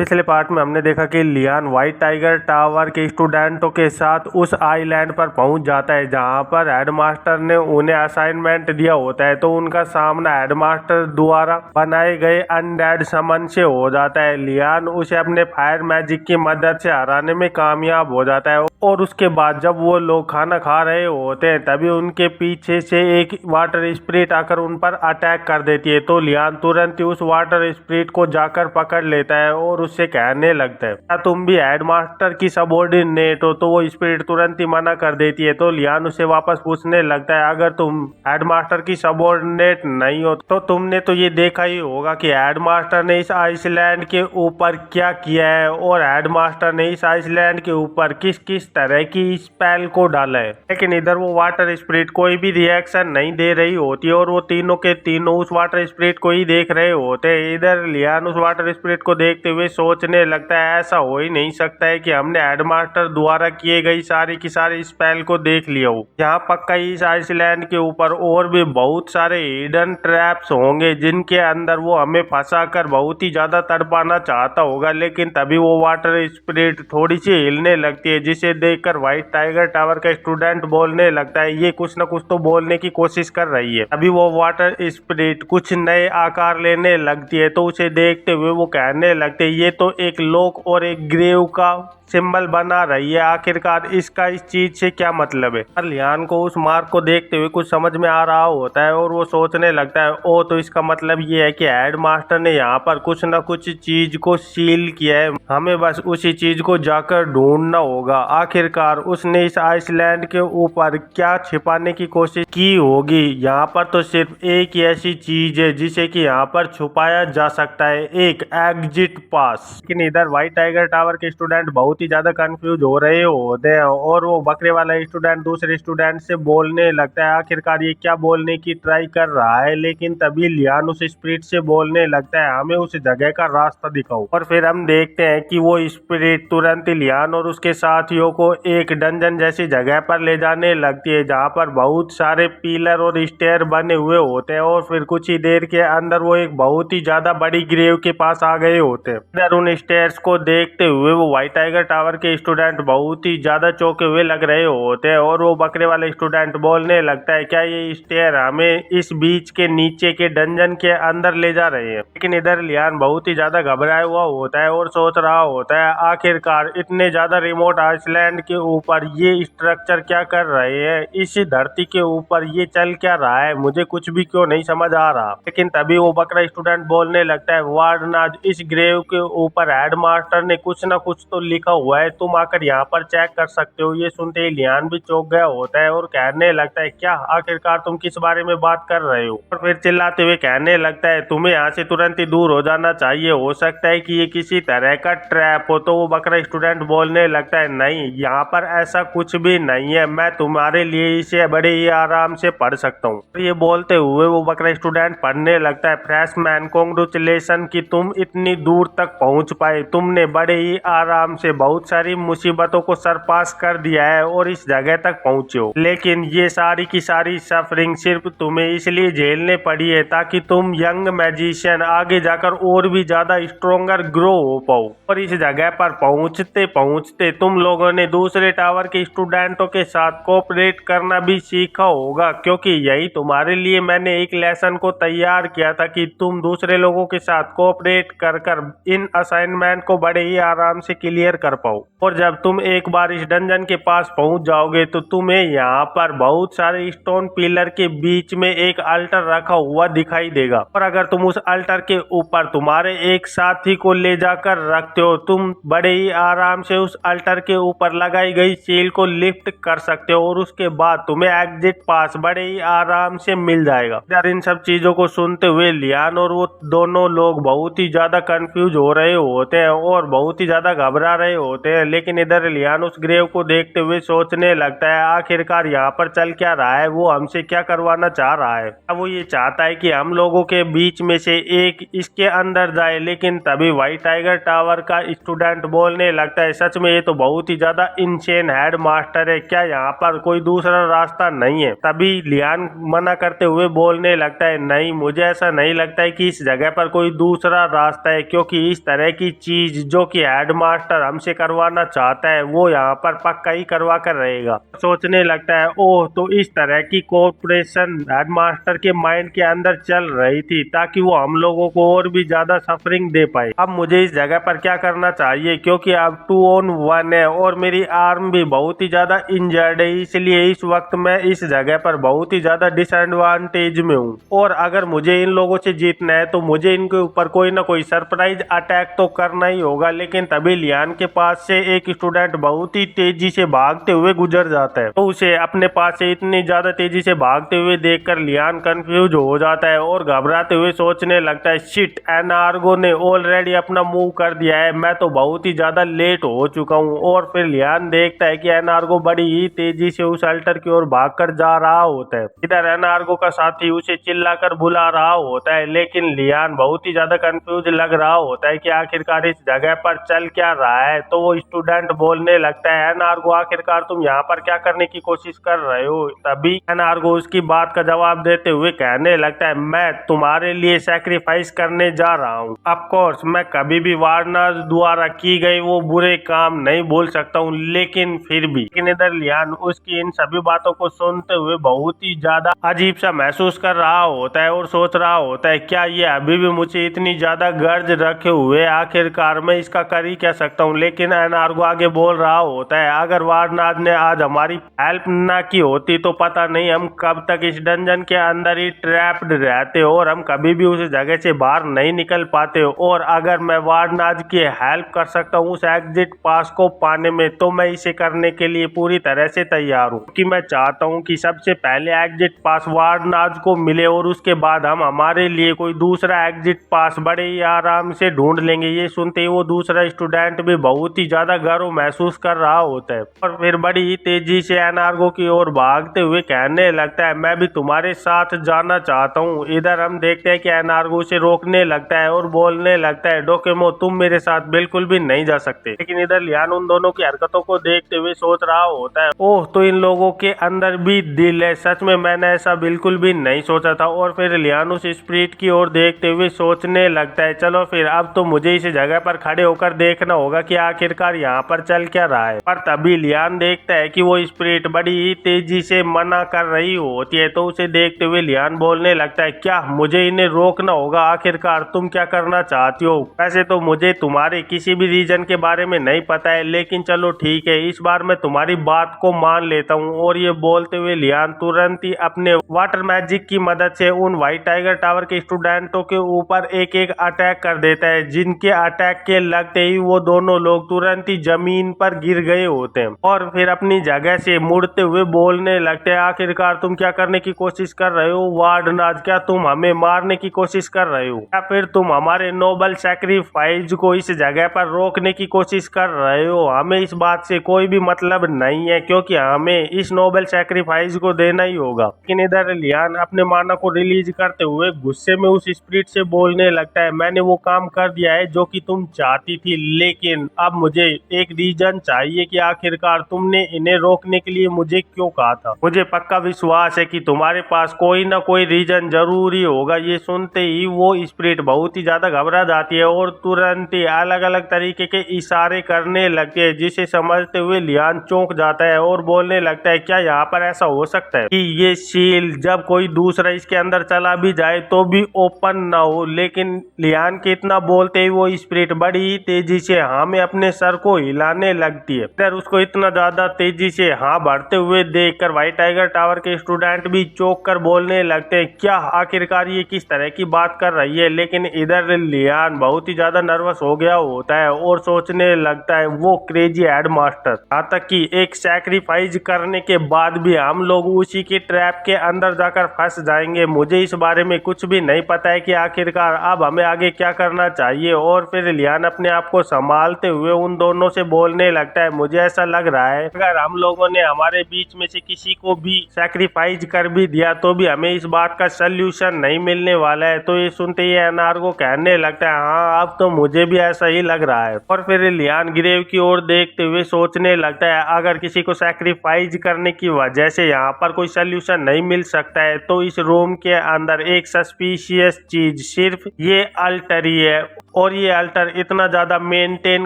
पिछले पार्ट में हमने देखा कि लियान व्हाइट टाइगर टावर के स्टूडेंटों के साथ उस आइलैंड पर पहुंच जाता है जहां पर हेडमास्टर ने उन्हें असाइनमेंट दिया होता है। तो उनका सामना हेडमास्टर द्वारा बनाए गए अनडेड समन से हो जाता है। लियान उसे अपने फायर मैजिक की मदद से हराने में कामयाब हो जाता है और उसके बाद जब वो लोग खाना खा रहे होते हैं तभी उनके पीछे से एक वाटर स्पिरिट आकर उन पर अटैक कर देती है। तो लियान तुरंत ही उस वाटर स्पिरिट को जाकर पकड़ लेता है और उससे कहने लगता है, क्या तुम भी हेडमास्टर की सबऑर्डिनेट हो? तो वो स्पिरिट तुरंत ही मना कर देती है। तो लियान उसे वापस पूछने लगता है, अगर तुम हेडमास्टर की सबऑर्डिनेट नहीं हो तो तुमने तो ये देखा ही होगा कि हेडमास्टर ने इस आइसलैंड के ऊपर क्या किया है और हेडमास्टर ने इस आइसलैंड के ऊपर किस किस तरह की स्पेल को डाला है। लेकिन इधर वो वाटर स्पिरिट कोई भी रिएक्शन नहीं दे रही होती और वो तीनों के तीनों उस वाटर स्पिरिट को ही देख रहे होते हैं। इधर लियान उस वाटर स्पिरिट को देखते हुए सोचने लगता है, ऐसा हो ही नहीं सकता है कि हमने हेडमास्टर द्वारा किए गई सारी की सारी स्पेल को देख लिया हो। यहाँ पक्का इस आइसलैंड के ऊपर और भी बहुत सारे हिडन ट्रैप्स होंगे जिनके अंदर वो हमें फंसा कर बहुत ही ज्यादा तड़पाना चाहता होगा। लेकिन तभी वो वाटर स्पिरिट थोड़ी सी हिलने लगती है जिसे देखकर व्हाइट टाइगर टावर का स्टूडेंट बोलने लगता है, ये कुछ न कुछ तो बोलने की कोशिश कर रही है। अभी वो वाटर स्पिरिट कुछ नए आकार लेने लगती है तो उसे देखते हुए वो कहने लगते हैं, ये तो एक लॉक और एक ग्रेव का सिंबल बना रही है, आखिरकार इसका इस चीज से क्या मतलब है। पर लियान को उस मार्क को देखते हुए कुछ समझ में आ रहा होता है और वो सोचने लगता है, ओ तो इसका मतलब ये है कि हेडमास्टर ने यहाँ पर कुछ न कुछ चीज को सील किया है, हमें बस उसी चीज को जाकर ढूंढना होगा। आखिरकार उसने इस आइसलैंड के ऊपर क्या छिपाने की कोशिश की होगी। यहाँ पर तो सिर्फ एक ही ऐसी चीज है जिसे कि यहाँ पर छुपाया जा सकता है, एक एग्जिट पास। लेकिन इधर व्हाइट टाइगर टावर के स्टूडेंट बहुत ही ज्यादा कंफ्यूज हो रहे होते हैं और वो बकरे वाला स्टूडेंट दूसरे स्टूडेंट से बोलने लगता है, आखिरकार ये क्या बोलने की ट्राई कर रहा है। लेकिन तभी लियान उस स्पिरिट से बोलने लगता है, हमें उस जगह का रास्ता दिखाओ। और फिर हम देखते हैं कि वो स्पिरिट तुरंत ही लियान और उसके साथियों को एक डंजन जैसी जगह पर ले जाने लगती है जहाँ पर बहुत सारे पिलर और स्टेयर बने हुए होते हैं और फिर कुछ ही देर के अंदर वो एक बहुत ही ज्यादा बड़ी ग्रेव के पास आ गए होते हैं। इधर उन स्टेयर्स को देखते हुए वो व्हाइट टाइगर टावर के स्टूडेंट बहुत ही ज्यादा चौंके हुए लग रहे होते हैं और वो बकरे वाले स्टूडेंट बोलने लगता है, क्या ये स्टेयर हमें इस बीच के नीचे के डंजन के अंदर ले जा रहे हैं। लेकिन इधर लियान बहुत ही ज्यादा घबराया हुआ होता है और सोच रहा होता है, आखिरकार इतने ज्यादा रिमोट आइसलैंड के ऊपर ये स्ट्रक्चर क्या कर रहे हैं, इस धरती के ऊपर ये चल क्या रहा है, मुझे कुछ भी क्यों नहीं समझ आ रहा। लेकिन तभी वो बकरा स्टूडेंट बोलने लगता है, वार्डनाज इस ग्रेव के ऊपर हेडमास्टर ने कुछ ना कुछ तो लिखा हुआ है, तुम आकर यहाँ पर चेक कर सकते हो। ये सुनते ही लियान भी चौंक गया होता है और कहने लगता है, क्या आखिरकार तुम किस बारे में बात कर रहे हो। और फिर चिल्लाते हुए कहने लगता है, तुम्हें यहाँ से तुरंत ही दूर हो जाना चाहिए, हो सकता है कि ये किसी तरह का ट्रैप हो। तो वो बकरा स्टूडेंट बोलने लगता है, नहीं यहाँ पर ऐसा कुछ भी नहीं है, मैं तुम्हारे लिए इसे बड़े ही आराम से पढ़ सकता हूँ। ये बोलते हुए वो बकरा स्टूडेंट पढ़ने लगता है, फ्रेशमैन कांग्रेचुलेशन कि तुम इतनी दूर तक पहुँच पाए, तुमने बड़े ही आराम से बहुत सारी मुसीबतों को सरपास कर दिया है और इस जगह तक पहुंचे हो। लेकिन ये सारी की सारी सफरिंग सिर्फ तुम्हें इसलिए झेलने पड़ी है ताकि तुम यंग मैजिशियन आगे जाकर और भी ज्यादा स्ट्रोंगर ग्रो हो पाओ। और इस जगह पर पहुंचते पहुंचते तुम लोगों ने दूसरे टावर के स्टूडेंटों के साथ कोऑपरेट करना भी सीखा होगा, क्योंकि यही तुम्हारे लिए मैंने एक लेसन को तैयार किया था कि तुम दूसरे लोगों के साथ कोऑपरेट कर कर इन असाइनमेंट को बड़े ही आराम से क्लियर कर पाओ। और जब तुम एक बार इस डंजन के पास पहुंच जाओगे तो तुम्हें यहाँ पर बहुत सारे स्टोन पिलर के बीच में एक अल्टर रखा हुआ दिखाई देगा और अगर तुम उस अल्टर के ऊपर तुम्हारे एक साथी को ले जाकर रखते हो, तुम बड़े ही आराम से उस अल्टर के ऊपर लगाई गई सील को लिफ्ट कर सकते हो और उसके बाद तुम्हें एग्जिट पास बड़े ही आराम से मिल जाएगा। यार इन सब चीजों को सुनते हुए लियान और वो दोनों लोग बहुत ही ज्यादा कंफ्यूज हो रहे होते हैं और बहुत ही ज्यादा घबरा रहे होते हैं। लेकिन इधर लियान उस ग्रेव को देखते हुए सोचने लगता है आखिरकार यहाँ पर चल क्या रहा है, वो हमसे क्या करवाना चाह रहा है। अब वो ये चाहता है कि हम लोगों के बीच में से एक इसके अंदर जाए। लेकिन तभी व्हाइट टाइगर टावर का स्टूडेंट बोलने लगता है सच में ये तो बहुत ही ज्यादा इनसेन हेड मास्टर है, क्या यहाँ पर कोई दूसरा रास्ता नहीं है। तभी लियान मना करते हुए बोलने लगता है नहीं, मुझे ऐसा नहीं लगता है कि इस जगह पर कोई दूसरा रास्ता है, क्योंकि इस तरह की चीज जो कि हेड मास्टर हमसे करवाना चाहता है वो यहाँ पर पक्का ही करवा कर रहेगा। सोचने लगता है ओह, तो इस तरह की कोऑपरेशन हेड मास्टर के माइंड के अंदर चल रही थी ताकि वो हम लोगों को और भी ज्यादा सफरिंग दे पाए। अब मुझे इस जगह पर क्या करना चाहिए, क्योंकि अब 2 on 1 है और मेरी आर्म भी बहुत ही ज्यादा इंजर्ड है, इसलिए इस वक्त मैं इस जगह पर बहुत ही ज्यादा डिसएडवांटेज में हूँ। और अगर मुझे इन लोगों से जीतना है तो मुझे इनके ऊपर कोई ना कोई सरप्राइज अटैक तो करना ही होगा। लेकिन तभी लियान के पास से एक स्टूडेंट बहुत ही तेजी से भागते हुए गुजर जाता है, तो उसे अपने पास से इतनी ज्यादा तेजी से भागते हुए देखकर लियान कंफ्यूज हो जाता है और घबराते हुए सोचने लगता है शिट, एनार्गो ने ऑलरेडी अपना मूव कर दिया है, मैं तो बहुत ही ज्यादा लेट हो चुका हूँ। और फिर लियान देखता है कि एनार्गो बड़ी ही तेजी से उस अल्टर की ओर भागकर जा रहा होता है। इधर एनार्गो का साथी उसे चिल्लाकर बुला रहा होता है, लेकिन लियान बहुत ही ज्यादा कंफ्यूज लग रहा होता है कि आखिरकार इस जगह पर चल क्या रहा है। तो वो स्टूडेंट बोलने लगता है एनार्गो, आखिरकार तुम यहाँ पर क्या करने की कोशिश कर रहे हो। तभी एनार्गो उसकी बात का जवाब देते हुए कहने लगता है मैं तुम्हारे लिए सैक्रिफाइस करने जा रहा हूँ। ऑफ कोर्स मैं कभी भी वार्नर द्वारा की गई वो बुरे काम नहीं बोल सकता हूँ, लेकिन फिर भी। लेकिन इधर लियान उसकी इन सभी बातों को सुनते हुए बहुत ही ज्यादा अजीब सा महसूस कर रहा होता है और सोच रहा होता है क्या ये अभी भी मुझे इतनी ज्यादा गर्ज रखे हुए, आखिरकार मैं इसका कर ही क्या सकता हूँ। लेकिन एनार्गो आगे बोल रहा होता है अगर वारनाथ ने आज हमारी हेल्प ना की होती तो पता नहीं हम कब तक इस डंजन के अंदर ही ट्रैप्ड रहते और हम कभी भी उस जगह से बाहर नहीं निकल पाते। और अगर मैं वारनाथ की हेल्प कर सकता हूँ उस एग्जिट पास को पाने में तो मैं इसे करने के लिए पूरी तरह से तैयार हूँ, क्योंकि मैं चाहता हूँ कि सबसे पहले एग्जिट पास वारनाथ को मिले और उसके बाद हम हमारे लिए कोई दूसरा एग्जिट पास बड़े ही आराम से ढूंढ लेंगे। ये सुनते ही वो दूसरा स्टूडेंट भी बहुत ही ज्यादा गर्व महसूस कर रहा होता है और फिर बड़ी ही तेजी से एनार्गो की ओर भागते हुए कहने लगता है मैं भी तुम्हारे साथ जाना चाहता हूँ। इधर हम देखते हैं कि एनार्गो उसे रोकने लगता है और बोलने लगता है डोकेमो तुम मेरे साथ बिल्कुल भी नहीं जा सकते। लेकिन इधर लियान उन दोनों की हरकतों को देखते हुए सोच रहा होता है ओह, तो इन लोगों के अंदर भी दिल है, सच में मैंने ऐसा बिल्कुल भी नहीं सोचा था। और फिर लियान उस स्प्रिट की ओर देखते हुए सोचने लगता है चलो फिर अब तो मुझे इस जगह पर खड़े होकर देखना होगा कि आखिरकार यहाँ पर चल क्या रहा है। पर तभी लियान देखता है कि वो स्प्रिट बड़ी ही तेजी से मना कर रही होती है, तो उसे देखते हुए लियान बोलने लगता है क्या मुझे इन्हें रोकना होगा, आखिरकार तुम क्या करना चाहती हो। वैसे तो मुझे तुम्हारे किसी भी रीजन के बारे में नहीं पता है, लेकिन चलो ठीक है इस बार मैं तुम्हारी बात को मान लेता हूँ। और ये बोलते हुए लियान तुरंत ही अपने वाटर मैजिक की मदद से उन व्हाइट टाइगर टावर के स्टूडेंटों के ऊपर एक एक अटैक कर देता है, जिनके अटैक के लगते ही वो दोनों लोग तुरंत ही जमीन पर गिर गए होते हैं और फिर अपनी जगह से मुड़ते हुए बोलने लगते हैं आखिरकार तुम क्या करने की कोशिश कर रहे हो वार्डनाज, क्या तुम हमें मारने की कोशिश कर रहे हो या फिर तुम हमारे नोबल सैक्रिफाइस को इस जगह पर रोकने की कोशिश कर रहे हो। हमें इस बात से कोई भी मतलब नहीं है क्योंकि हमें इस नोबल सैक्रिफाइस को देना ही होगा। लेकिन इधर लियान अपने माना को रिलीज करते हुए गुस्से में उस स्पिरिट से बोलने लगता है मैंने वो काम कर दिया है जो कि तुम चाहती थी, लेकिन अब मुझे एक रीजन चाहिए कि आखिरकार तुमने इन्हें रोकने के लिए मुझे क्यों कहा था। मुझे पक्का विश्वास है कि तुम्हारे पास कोई ना कोई रीजन जरूरी होगा। ये सुनते ही वो स्पिरिट बहुत ही ज्यादा घबरा जाती है और तुरंत ही अलग अलग तरीके के इशारे करने लगती है, जिसे समझते हुए लियान चौंक जाता है और बोलने लगता है क्या यहाँ पर ऐसा हो सकता है कि ये शील्ड जब कोई दूसरा इसके अंदर चला भी जाए तो भी ओपन ना हो। लेकिन लियान के इतना बोलते ही वो स्पिरिट बड़ी ही तेजी से हाँ में अपने सर को हिलाने लगती है। फिर उसको इतना ज्यादा तेजी से हाँ बढ़ते हुए देखकर व्हाइट टाइगर टावर के स्टूडेंट भी चौंक कर बोलने लगते हैं क्या आखिरकार ये किस तरह की बात कर रही है। लेकिन इधर लियान बहुत ही ज्यादा नर्वस हो गया होता है और सोचने लगता है वो क्रेजी हेड मास्टर, यहाँ तक कि एक सैक्रिफाइस करने के बाद भी हम लोग उसी के ट्रैप के अंदर जाकर फंस जाएंगे। मुझे इस बारे में कुछ भी नहीं पता है कि आखिरकार अब हमें आगे क्या करना चाहिए। और फिर लियान अपने आप को संभालते हुए हुए उन दोनों से बोलने लगता है, मुझे ऐसा लग रहा है अगर हम लोगों ने हमारे बीच में से किसी को भी सैक्रिफाइस कर भी दिया तो भी हमें इस बात का सल्यूशन नहीं मिलने वाला है। तो ये सुनते ही एनार्गो कहने लगता है, हाँ अब तो मुझे भी ऐसा ही लग रहा है। और फिर लियान ग्रेव की ओर देखते हुए सोचने लगता है, अगर किसी को सैक्रिफाइस करने की वजह से यहाँ पर कोई सल्यूशन नहीं मिल सकता है तो इस रूम के अंदर एक सस्पिशियस चीज सिर्फ ये अल्टर ही है, और ये अल्टर इतना ज्यादा मेंटेन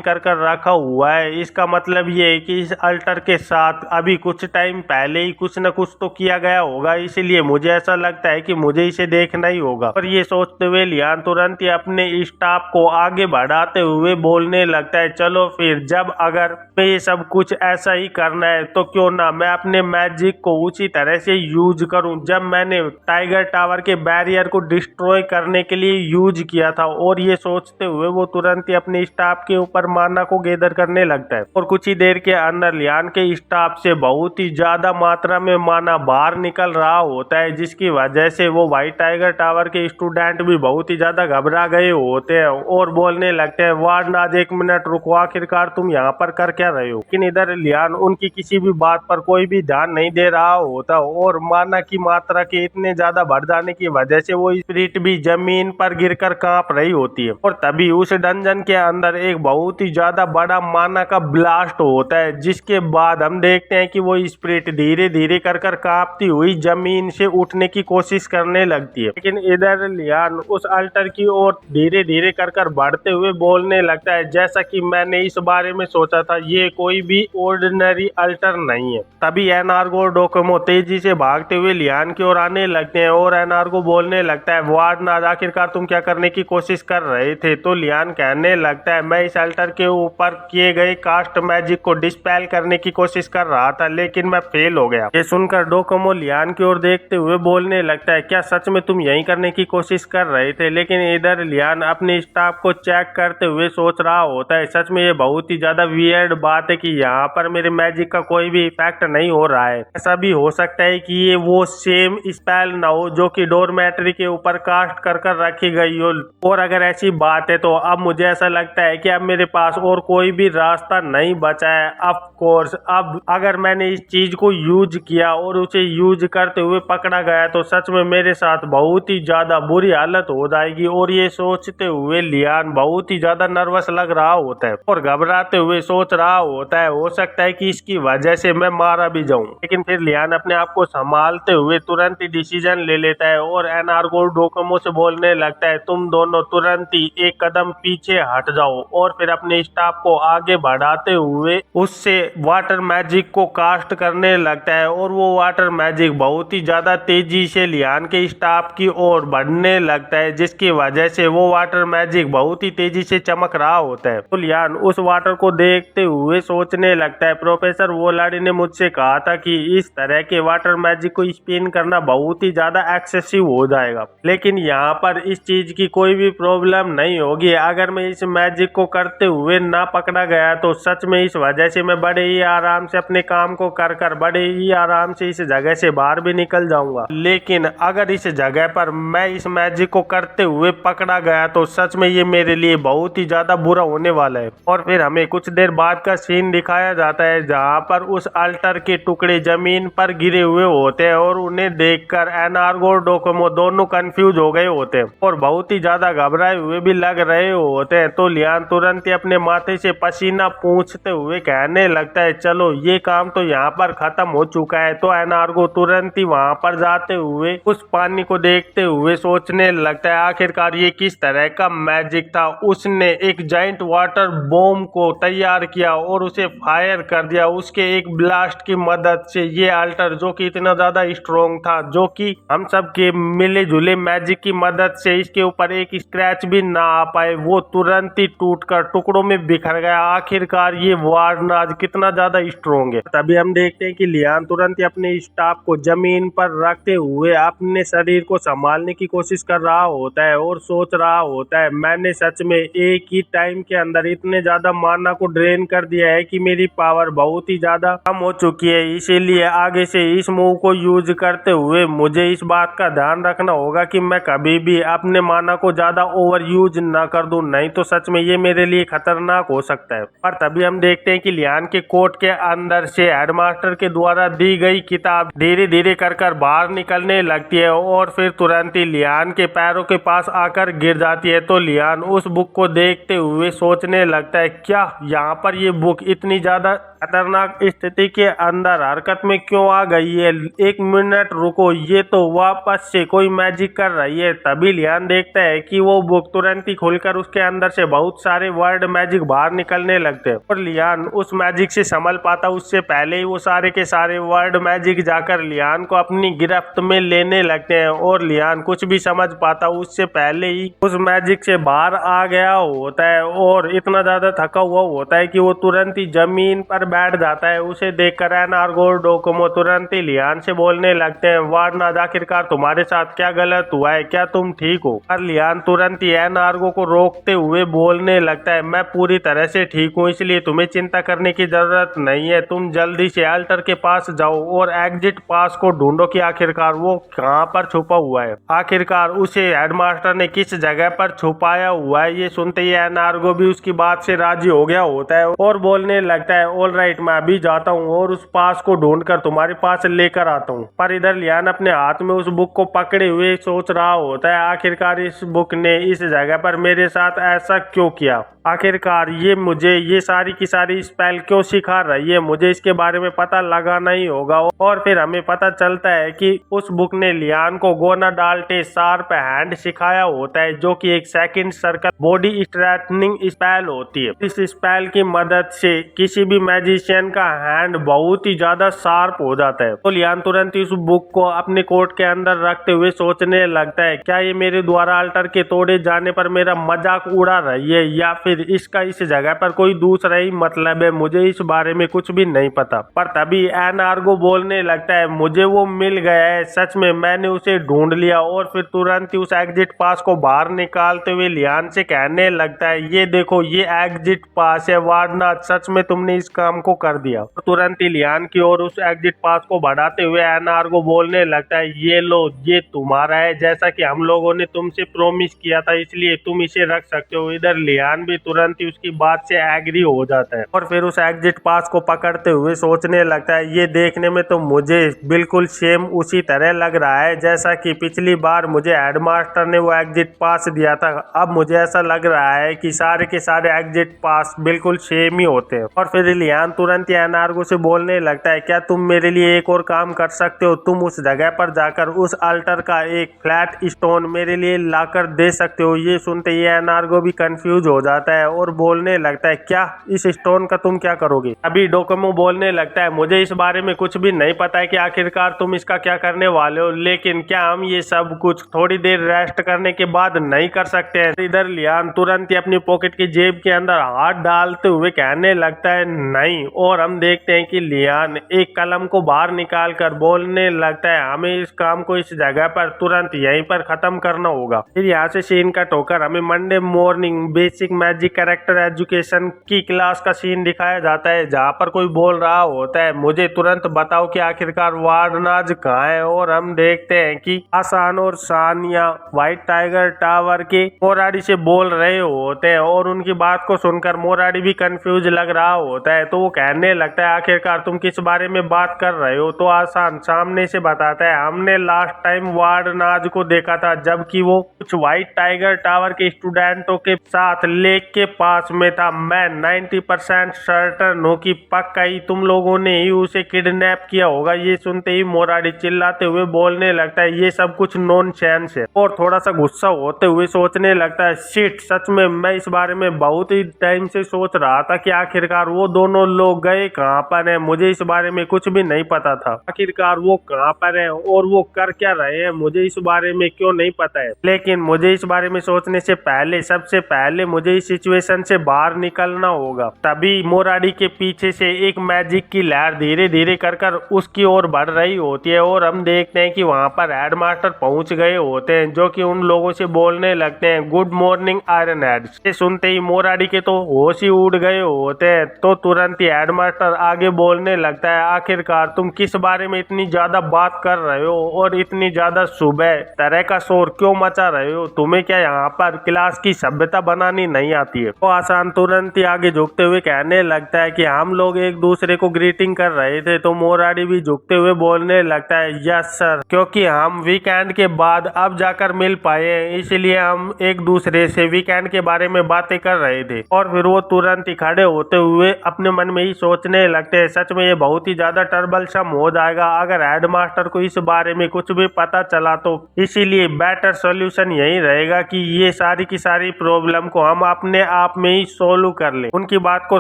कर रखा हुआ है। इसका मतलब ये है कि इस अल्टर के साथ अभी कुछ टाइम पहले ही कुछ न कुछ तो किया गया होगा, इसीलिए मुझे ऐसा लगता है कि मुझे इसे देखना ही होगा। और ये सोचते हुए लियान तुरंत ही अपने स्टाफ को आगे बढ़ाते हुए बोलने लगता है, चलो फिर जब अगर मैं ये सब कुछ ऐसा ही करना है तो क्यों ना मैं अपने मैजिक को उसी तरह से यूज करूं जब मैंने टाइगर टावर के बैरियर को डिस्ट्रॉय करने के लिए यूज किया था। और ये सोचते हुए वो तुरंत ही अपने स्टाफ के ऊपर माना को गैदर करने लगता है, और कुछ ही देर के अंदर लियान के स्टाफ से बहुत ही ज्यादा मात्रा में माना बाहर निकल रहा होता है, जिसकी वजह से वो व्हाइट टाइगर टावर के स्टूडेंट भी बहुत ही ज्यादा घबरा गए होते हैं और बोलने लगते हैं, वार्डन आज एक मिनट रुको, आखिरकार तुम यहाँ पर कर क्या रहे हो। लेकिन इधर लियान उनकी किसी भी बात पर कोई भी ध्यान नहीं दे रहा होता, और माना की मात्रा के इतने ज्यादा बढ़ जाने की वजह से वो स्पिरिट भी जमीन पर गिरकर कांप रही होती है। और तभी उस डंजन के अंदर एक बहुत ही ज्यादा बड़ा माना का ब्लास्ट होता है, जिसके बाद हम देखते हैं कि वो स्पिरिट धीरे धीरे कर कांपती हुई जमीन से उठने की कोशिश करने लगती है। लेकिन इधर लियान उस अल्टर की ओर धीरे धीरे कर बढ़ते हुए बोलने लगता है, जैसा कि मैंने इस बारे में सोचा था, ये कोई भी ऑर्डिनरी अल्टर नहीं है। तभी एनार्गो और डोकोमो तेजी से भागते हुए लियान की ओर आने लगते हैं, और एनार्गो बोलने लगता है, वार्डन आखिरकार तुम क्या करने की कोशिश कर रहे थे। तो लियान कहने लगता है, मैं इस अल्टर के ऊपर किए गए कास्ट मैजिक को डिस्पेल करने की कोशिश कर रहा था, लेकिन मैं फेल हो गया। ये सुनकर डोकोमो लियान की ओर देखते हुए बोलने लगता है, क्या सच में तुम यही करने की कोशिश कर रहे थे। लेकिन इधर लियान अपने स्टाफ को चेक करते हुए सोच रहा होता है, सच में ये बहुत ही ज्यादा वियर्ड बात है कि यहाँ पर मेरे मैजिक का कोई भी इफेक्ट नहीं हो रहा है। ऐसा भी हो सकता है कि ये वो सेम स्पेल ना हो जो कि डोरमेट्री के ऊपर कास्ट कर रखी गई हो, और अगर ऐसी बात है तो अब मुझे ऐसा लगता है कि अब मेरे पास और कोई भी रास्ता नहीं बचा है। ऑफ कोर्स अब अगर मैंने इस चीज को यूज किया और उसे यूज करते हुए पकड़ा गया तो सच में मेरे साथ बहुत ही ज्यादा बुरी हालत हो जाएगी। और ये सोचते हुए लियान बहुत ही ज्यादा नर्वस लग रहा होता है और घबराते हुए सोच रहा होता है, हो सकता है कि इसकी वजह से मैं मारा भी जाऊं। लेकिन फिर लियान अपने आप को संभालते हुए तुरंत ही डिसीजन ले लेता है और एनार्गो और डोकोमो से बोलने लगता है, तुम दोनों तुरंत ही एक कदम पीछे हट जाओ। और फिर अपने स्टाफ को आगे बढ़ाते हुए उससे वाटर मैजिक को कास्ट करने लगता है, और वो वाटर मैजिक बहुत ही ज्यादा तेजी से लियान के स्टाफ की ओर बढ़ने लगता है, जिसकी वजह से वो वाटर मैजिक बहुत ही तेजी से चमक रहा होता है। तो लियान उस वाटर को देखते हुए सोचने लगता है, प्रोफेसर वोलाडी ने मुझसे कहा था कि इस तरह के वाटर मैजिक को स्पिन करना बहुत ही ज्यादा एक्सेसिव हो जाएगा, लेकिन यहाँ पर इस चीज की कोई भी प्रॉब्लम नहीं होगी। अगर मैं इस मैजिक को करते हुए ना पकड़ा गया तो सच में इस वजह से मैं बड़े ही आराम से अपने काम को कर बड़े ही आराम से इस जगह से बाहर भी निकल जाऊंगा। लेकिन अगर इस जगह पर मैं इस मैजिक को करते हुए पकड़ा गया तो सच में ये मेरे लिए बहुत ही ज्यादा बुरा होने वाला है। और फिर हमें कुछ देर बाद का सीन दिखाया जाता है जहाँ पर उस अल्टर के टुकड़े जमीन पर गिरे हुए होते हैं, और उन्हें देखकर एनार्गो और डोकोमो दोनों कंफ्यूज हो गए होते हैं और बहुत ही ज्यादा घबराए हुए भी लग रहे होते हैं। तो लियान तुरंत ही अपने माथे से पसीना पूंछते हुए कहने लगता है, चलो ये काम तो यहाँ पर खत्म हो चुका है। तो एनार्गो तुरंत ही वहाँ पर जाते हुए उस पानी को देखते हुए सोचने लगता है, आखिरकार ये किस तरह का मैजिक था। उसने एक जाइंट वाटर बॉम्ब को तैयार किया और उसे फायर कर दिया उसके एक ब्लास्ट की मदद से। ये अल्टर जो कि इतना ज्यादा स्ट्रॉन्ग था, जो कि हम सब के मिले जुले मैजिक की मदद से इसके ऊपर एक स्क्रैच भी ना आ पाए, वो तुरंत ही टूटकर टुकड़ों में बिखर गया। आखिरकार ये वार्डन आज कितना ज्यादा स्ट्रॉन्ग है। तभी हम देखते हैं कि लियान तुरंत ही अपने स्टाफ को जमीन पर रखते हुए अपने शरीर को संभालने की कोशिश कर रहा होता है और सोच रहा होता है, मैंने सच में एक ही टाइम के अंदर इतने ज्यादा माना को ड्रेन कर दिया है कि मेरी पावर बहुत ही ज्यादा कम हो चुकी है। इसीलिए आगे से इस मूव को यूज करते हुए मुझे इस बात का ध्यान रखना होगा कि मैं कभी भी अपने माना को ज्यादा ओवर यूज ना कर दूं, नहीं तो सच में ये मेरे लिए खतरनाक खतरनाक हो सकता है। पर तभी हम देखते हैं कि लियान के कोट के अंदर से हेडमास्टर के द्वारा दी गई किताब धीरे धीरे कर बाहर निकलने लगती है और फिर तुरंत ही लियान के पैरों के पास आकर गिर जाती है। तो लियान उस बुक को देखते हुए सोचने लगता है, क्या यहाँ पर ये बुक इतनी ज्यादा खतरनाक स्थिति के अंदर हरकत में क्यों आ गई है? एक मिनट रुको, ये तो वापस से कोई मैजिक कर रही है। तभी लियान देखता है कि वो बुक तुरंत ही खुलकर उसके अंदर से बहुत सारे वर्ड मैजिक बाहर निकलने लगते हैं और लियान उस मैजिक से संभल पाता उससे पहले ही वो सारे के सारे वर्ड मैजिक जाकर लियान को अपनी गिरफ्त में लेने लगते हैं और लियान कुछ भी समझ पाता उससे पहले ही उस मैजिक से बाहर आ गया होता है और इतना ज्यादा थका हुआ होता है कि वो तुरंत ही जमीन पर बैठ जाता है। उसे देखकर एनार्गो और डोकोमो तुरंत ही लियान से बोलने लगते हैं, वार्डनाज आखिरकार तुम्हारे साथ क्या गलत हुआ है, क्या तुम ठीक हो? पर लियान तुरंत ही एनार्गो को रोकते हुए बोलने लगता है, मैं पूरी तरह से ठीक हूँ, इसलिए तुम्हें चिंता करने की जरूरत नहीं है। तुम जल्दी से अल्टर के पास जाओ और एग्जिट पास को ढूंढो कि आखिरकार वो कहाँ पर छुपा हुआ है, आखिरकार उसे हेडमास्टर ने किस जगह पर छुपाया हुआ है। ये सुनते ही एनार्गो भी उसकी बात से राजी हो गया होता है और बोलने लगता है, ऑल राइट, मैं अभी जाता हूँ और उस पास को ढूंढकर तुम्हारे पास लेकर आता हूँ। पर इधर लियान अपने हाथ में उस बुक को पकड़े हुए सोच रहा होता है, आखिरकार इस बुक ने इस जगह पर मेरे साथ ऐसा क्यों किया, आखिरकार ये मुझे ये सारी की सारी स्पेल क्यों सिखा रही है, मुझे इसके बारे में पता लगाना ही होगा। और फिर हमें पता चलता है कि उस बुक ने लियान को गोना डाल्टे शार्प हैंड सिखाया होता है, जो कि एक second circle body straightening spell होती है। इस स्पेल की मदद से किसी भी मैजिशियन का हैंड बहुत ही ज्यादा शार्प हो जाता है। तो लियान तुरंत इस बुक को अपने कोट के अंदर रखते हुए सोचने लगता है, क्या ये मेरे द्वारा अल्टर के तोड़े जाने पर मेरा मजाक उड़ा रही है या फिर इसका इस जगह पर कोई दूसरा ही मतलब है, मुझे इस बारे में कुछ भी नहीं पता। पर तभी एनार्गो बोलने लगता है, मुझे वो मिल गया है, सच में मैंने उसे ढूंढ लिया। और फिर तुरंत ही उस एग्जिट पास को बाहर निकालते हुए लियान से कहने लगता है, ये देखो ये एग्जिट पास है, वार्डनाथ सच में तुमने इस काम को कर दिया। तुरंत ही लियान की ओर उस एग्जिट पास को बढ़ाते हुए एनार्गो बोलने लगता है, ये लो, ये तुम्हारा है, जैसा कि हम लोगों ने तुमसे प्रोमिस किया था, इसलिए तुम इसे रख सकते हो। इधर लियान भी तुरंत ही उसकी बात से एग्री हो जाता है और फिर उस एग्जिट पास को पकड़ते हुए सोचने लगता है, ये देखने में तो मुझे बिल्कुल सेम उसी तरह लग रहा है जैसा कि पिछली बार मुझे हेडमास्टर ने वो एग्जिट पास दिया था। अब मुझे ऐसा लग रहा है कि सारे के सारे एग्जिट पास बिल्कुल सेम ही होते हैं। और फिर लियान तुरंत ही एनार्गो से बोलने लगता है, क्या तुम मेरे लिए एक और काम कर सकते हो, तुम उस जगह पर जाकर उस अल्टर का एक फ्लैट स्टोन मेरे लिए लाकर दे सकते हो। ये सुनते ही एनार्गो भी कंफ्यूज हो जाता है और बोलने लगता है, क्या इस स्टोन का तुम क्या करोगे? अभी डोकोमो बोलने लगता है, मुझे इस बारे में कुछ भी नहीं पता है कि आखिरकार तुम इसका क्या करने वाले हो, लेकिन क्या हम ये सब कुछ थोड़ी देर रेस्ट करने के बाद नहीं कर सकते हैं? इधर लियान तुरंत ही अपनी पॉकेट की जेब के अंदर हाथ डालते हुए कहने लगता है, नहीं। और हम देखते हैं कि लियान एक कलम को बाहर निकाल कर बोलने लगता है, हमें इस काम को इस जगह पर तुरंत यहीं पर खत्म करना होगा। फिर यहाँ से सीन कट होकर हमें Monday morning basic magic character education की क्लास का सीन दिखाया जाता है, जहाँ पर कोई बोल रहा होता है, मुझे तुरंत बताओ कि आखिरकार वार्डनाज कहाँ है। और हम देखते हैं कि आसान और सानिया व्हाइट टाइगर टावर के मोराडी से बोल रहे होते हैं और उनकी बात को सुनकर मोराडी भी कंफ्यूज लग रहा होता है। तो वो कहने लगता है, आखिरकार तुम किस बारे में बात कर रहे हो? तो आसान सामने से बताता है, हमने लास्ट टाइम वार्डनाज को देखा था जबकि वो कुछ व्हाइट टाइगर टावर के स्टूडेंटों के साथ लेक के पास में था। मैं 90% सर्टन हूँ कि पक्का ही तुम लोगों ने ही उसे किडनैप किया होगा। ये सुनते ही मोराडी चिल्लाते हुए बोलने लगता है, ये सब कुछ नॉनसेंस है। और थोड़ा सा गुस्सा होते हुए सोचने लगता है, शिट, सच में मैं इस बारे में बहुत ही टाइम से सोच रहा था कि आखिरकार वो दोनों लोग गए कहाँ पर हैं, मुझे इस बारे में कुछ भी नहीं पता था। आखिरकार वो कहाँ पर हैं और वो कर क्या रहे हैं, मुझे इस बारे में क्यों नहीं पता है। लेकिन मुझे इस बारे में सोचने से पहले सबसे पहले मुझे इस सिचुएशन से बाहर निकलना होगा। तभी मोराडी के पीछे से एक मैजिक की लहर धीरे धीरे कर उसकी ओर बढ़ रही होती है और हम देखते हैं कि वहां पर हेडमास्टर पहुंच गए होते हैं, जो कि उन लोगों से बोलने लगते हैं, गुड मॉर्निंग आयरन हेड्स। ये सुनते ही मोराडी के तो होश ही उड़ गए होते हैं। तो तुरंत ही हेडमास्टर आगे बोलने लगता है, आखिरकार तुम किस बारे में इतनी ज्यादा बात कर रहे हो और इतनी ज्यादा सुबह तरह का शोर क्यों मचा रहे हो? तुम्हें क्या यहाँ पर क्लास की सभ्यता बनानी नहीं आती है? तो आसान तुरंत ही आगे झुकते हुए कहने लगता है कि हम लोग एक दूसरे को ग्रीटिंग कर रहे थे। तो मोरारी भी झुकते हुए बोलने लगता है यस सर, क्योंकि हम वीकेंड के बाद अब जाकर मिल पाए हैं, इसलिए हम एक दूसरे से वीकेंड के बारे में बातें कर रहे थे। और फिर वो तुरंत ही खड़े होते हुए अपने मन में ही सोचने लगते हैं सच में ये बहुत ही ज्यादा ट्रबलसम हो जाएगा अगर हेडमास्टर को इस बारे में कुछ भी पता चला तो, इसीलिए बेटर सॉल्यूशन यही रहेगा कि ये सारी की सारी प्रॉब्लम को हम अपने आप में ही सोल्व कर ले। उनकी बात को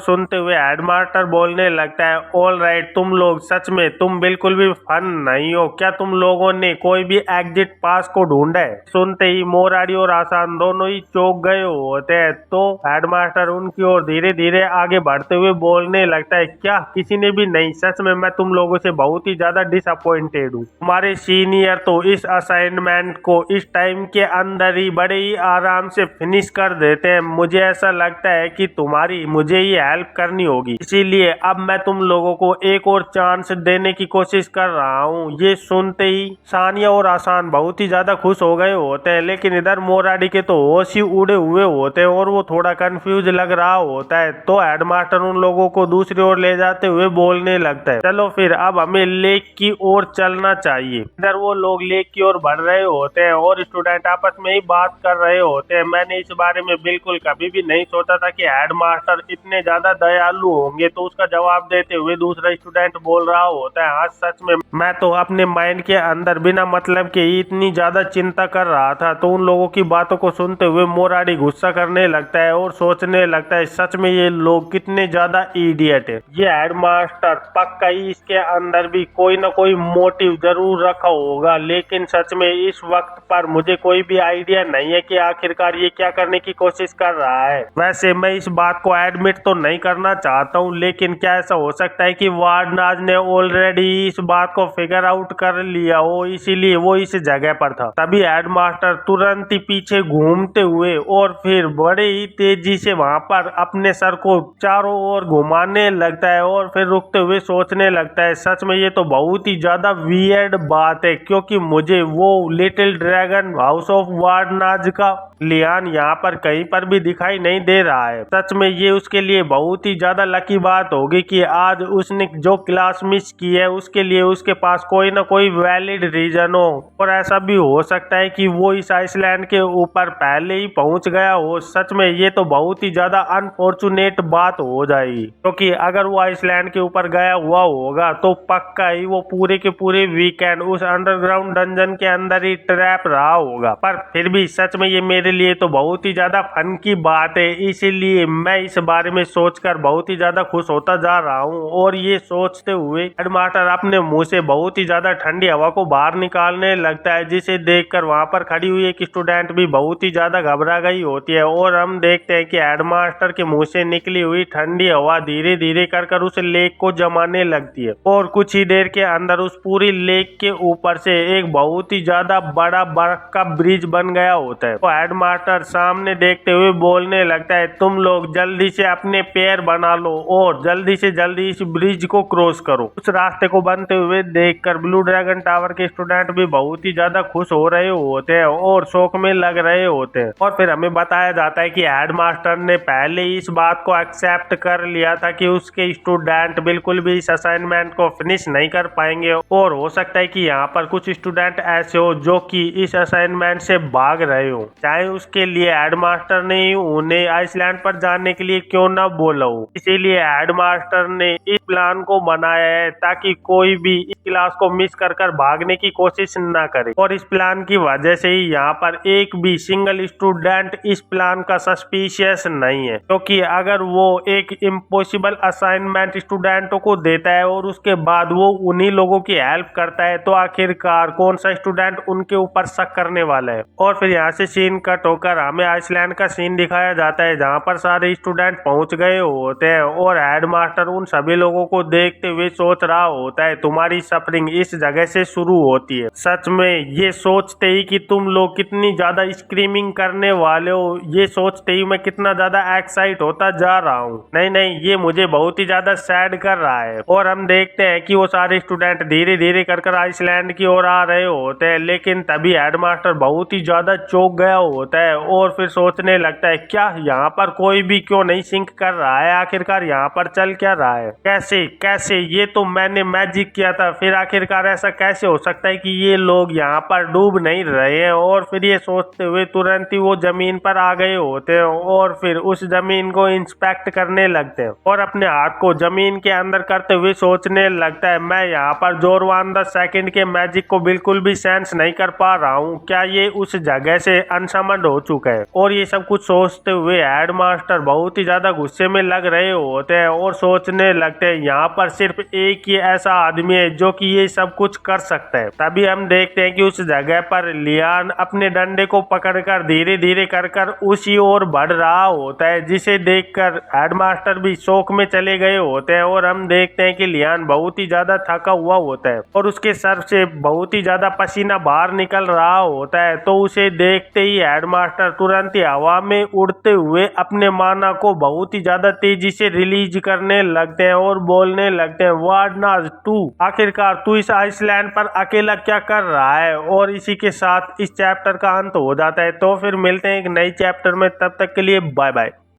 सुनते हुए हेडमास्टर बोलने लगता है ऑल राइट, तुम लोग सच में तुम बिल्कुल भी फन नहीं हो, क्या तुम लोगों ने कोई भी एग्जिट पास को ढूंढा है? सुनते ही मोरारी और आसान दोनों ही चौंक गए होते हैं। तो हेडमास्टर उनकी ओर धीरे धीरे आगे बढ़ते हुए बोलने लगता है क्या किसी ने भी नहीं? सच में मैं तुम लोगों से बहुत ही ज्यादा डिसअपॉइंटेड हूँ। हमारे सीनियर तो इस असाइनमेंट को इस टाइम के अंदर ही बड़े ही आराम से फिनिश कर देते हैं। मुझे ऐसा लगता है कि तुम्हारी मुझे ही हेल्प करनी होगी, इसीलिए अब मैं तुम लोगों को एक और चांस देने की कोशिश कर रहा हूँ। ये सुनते ही सानिया और आसान बहुत ही ज्यादा खुश हो गए होते हैं, लेकिन इधर मोरारी के तो होश ही उड़े हुए होते हैं और वो थोड़ा कंफ्यूज लग रहा होता है। तो हेडमास्टर उन लोगों को दूसरी ओर ले जाते हुए बोलने लगता है चलो फिर अब हमें लेक की ओर चलना चाहिए। इधर वो लोग लेक की ओर बढ़ रहे होते हैं और स्टूडेंट आपस में ही बात कर रहे होते हैं। मैंने इस बारे में बिल्कुल कभी भी नहीं सोचा था कि हेडमास्टर इतने ज्यादा दयालु होंगे। तो उसका जवाब देते हुए दूसरा स्टूडेंट बोल रहा होता है हाँ सच में मैं तो अपने माइंड के अंदर बिना मतलब के ही इतनी ज्यादा चिंता कर रहा था। तो उन लोगों की बातों को सुनते हुए मोरारी गुस्सा करने लगता है और सोचने लगता है सच में ये लोग कितने ज्यादा इडियट है। ये हेडमास्टर पक्का ही इसके अंदर भी कोई ना कोई मोटिव जरूर रखा होगा, लेकिन सच में इस वक्त पर मुझे कोई भी आइडिया नहीं है कि आखिरकार ये क्या करने की कोशिश कर रहा है। वैसे मैं इस बात को एडमिट तो नहीं करना चाहता हूँ, लेकिन क्या ऐसा हो सकता है कि वार्डनाज ने ऑलरेडी इस बात को फिगर आउट कर लिया हो, इसीलिए वो इस जगह पर था। तभी हेडमास्टर तुरंत ही पीछे घूमते हुए और फिर बड़े ही तेजी से वहां पर अपने सर को चारों ओर घुमाने लगता है और फिर रुकते हुए सोचने लगता है सच में ये तो बहुत ही ज्यादा वियर्ड बात है, क्योंकि मुझे वो लिटिल ड्रैगन हाउस ऑफ वार्डनाज का लियान यहाँ पर कहीं पर भी दिखाई नहीं दे रहा है। सच में ये उसके लिए बहुत ही ज्यादा लकी बात होगी कि आज उसने जो क्लास मिस की है उसके लिए उसके पास कोई ना कोई वैलिड रीजन हो। और ऐसा भी हो सकता है कि वो इस आइसलैंड के ऊपर पहले ही पहुंच गया हो। सच में ये तो बहुत ही ज्यादा अनफॉर्चुनेट बात हो जाएगी, क्योंकि अगर वो आइसलैंड के ऊपर गया हुआ होगा तो पक्का ही वो पूरे के पूरे वीकेंड उस अंडरग्राउंड डंजन के अंदर ही ट्रैप रहा होगा। पर फिर भी सच में ये मेरे लिए तो बहुत ही ज्यादा फन की बात है, इसीलिए मैं इस बारे में सोचकर बहुत ही ज्यादा खुश होता जा रहा हूँ। और ये सोचते हुए हेडमास्टर अपने मुंह से बहुत ही ज्यादा ठंडी हवा को बाहर निकालने लगता है, जिसे देखकर वहां पर खड़ी हुई एक स्टूडेंट भी बहुत ही ज्यादा घबरा गई होती है। और हम देखते हैं कि हेडमास्टर के मुंह से निकली हुई ठंडी हवा धीरे धीरे कर उस लेक को जमाने लगती है और कुछ ही देर के अंदर उस पूरी लेक के ऊपर से एक बहुत ही ज्यादा बड़ा बर्फ का ब्रिज बन गया होता है। तो हेडमास्टर सामने देखते हुए बोलने लगता है तुम लोग जल्दी से अपने पैर बना लो और जल्दी से जल्दी इस ब्रिज को क्रॉस करो। उस रास्ते को बनते हुए देखकर ब्लू ड्रैगन टावर के स्टूडेंट भी बहुत ही ज्यादा खुश हो रहे होते हैं और शौक में लग रहे होते हैं। और फिर हमें बताया जाता है कि हेडमास्टर ने पहले ही इस बात को एक्सेप्ट कर लिया था कि उसके स्टूडेंट बिल्कुल भी इस असाइनमेंट को फिनिश नहीं कर पाएंगे और हो सकता है कि यहाँ पर कुछ स्टूडेंट ऐसे हो जो कि इस असाइनमेंट से भाग रहे हो, चाहे उसके लिए हेडमास्टर ने उन्हें आइसलैंड पर जाने के लिए क्यों ना बोला हो। इसीलिए हेडमास्टर ने इस प्लान को बनाया है ताकि कोई भी इस क्लास को मिस कर भागने की कोशिश ना करे। और इस प्लान की वजह से ही यहाँ पर एक भी सिंगल स्टूडेंट इस प्लान का सस्पिशियस नहीं है, क्योंकि अगर वो एक इम्पॉसिबल असाइनमेंट स्टूडेंटों को देता है और उसके बाद वो उन्हीं लोगों की हेल्प करता है तो आखिरकार कौन सा स्टूडेंट उनके ऊपर शक करने वाला है। और फिर यहाँ से सीन कट होकर हमें आइसलैंड का सीन दिखाया जाता है जहाँ पर सारे स्टूडेंट पहुंच गए होते हैं और हेडमास्टर उन सभी लोगों को देखते हुए सोच रहा होता है तुम्हारी सफरिंग इस जगह से शुरू होती है। सच में ये सोचते ही कि तुम लोग कितनी ज्यादा स्क्रीमिंग करने वाले हो, ये सोचते ही मैं कितना ज्यादा एक्साइट होता जा रहा हूँ। नहीं ये मुझे बहुत ही ज्यादा सैड कर रहा है। और हम देखते हैं कि वो सारे स्टूडेंट धीरे धीरे कर आइसलैंड की ओर आ रहे होते हैं, लेकिन तभी हेडमास्टर बहुत ही ज्यादा चौंक गया होता है और फिर सोचने लगता है क्या यहाँ यहाँ पर कोई भी क्यों नहीं सिंक कर रहा है, आखिरकार यहाँ पर चल क्या रहा है, कैसे कैसे ये तो मैंने मैजिक किया था, फिर आखिरकार ऐसा कैसे हो सकता है कि ये लोग यहाँ पर डूब नहीं रहे हैं। और फिर ये सोचते हुए तुरंत ही वो जमीन पर आ गए होते हैं और फिर उस जमीन को इंस्पेक्ट करने लगते हैं और अपने हाथ को जमीन के अंदर करते हुए सोचने लगता है, मैं यहाँ पर जोरवान द सेकंड के मैजिक को बिल्कुल भी सेंस नहीं कर पा रहा हूँ, क्या ये उस जगह से अनसमन्ड हो चुका है। और ये सब कुछ सोचते हुए हेडमास्टर बहुत ही ज्यादा गुस्से में लग रहे होते हैं और सोचने लगते हैं यहाँ पर सिर्फ एक ही ऐसा आदमी है जो कि ये सब कुछ कर सकता है। तभी हम देखते हैं कि उस जगह पर लियान अपने डंडे को पकड़कर धीरे धीरे कर उसी ओर बढ़ रहा होता है, जिसे देखकर हेडमास्टर भी शौक में चले गए होते हैं। और हम देखते हैं कि लियान बहुत ही ज्यादा थका हुआ होता है और उसके सर से बहुत ही ज्यादा पसीना बाहर निकल रहा होता है। तो उसे देखते ही हेडमास्टर तुरंत ही हवा में उड़ते हुए अपने माना को बहुत ही ज्यादा तेजी से रिलीज करने लगते हैं और बोलने लगते हैं, वार्डनाज तू आखिरकार तू इस आइसलैंड पर अकेला क्या कर रहा है। और इसी के साथ इस चैप्टर का अंत हो जाता है। तो फिर मिलते हैं एक नई चैप्टर में, तब तक के लिए बाय बाय।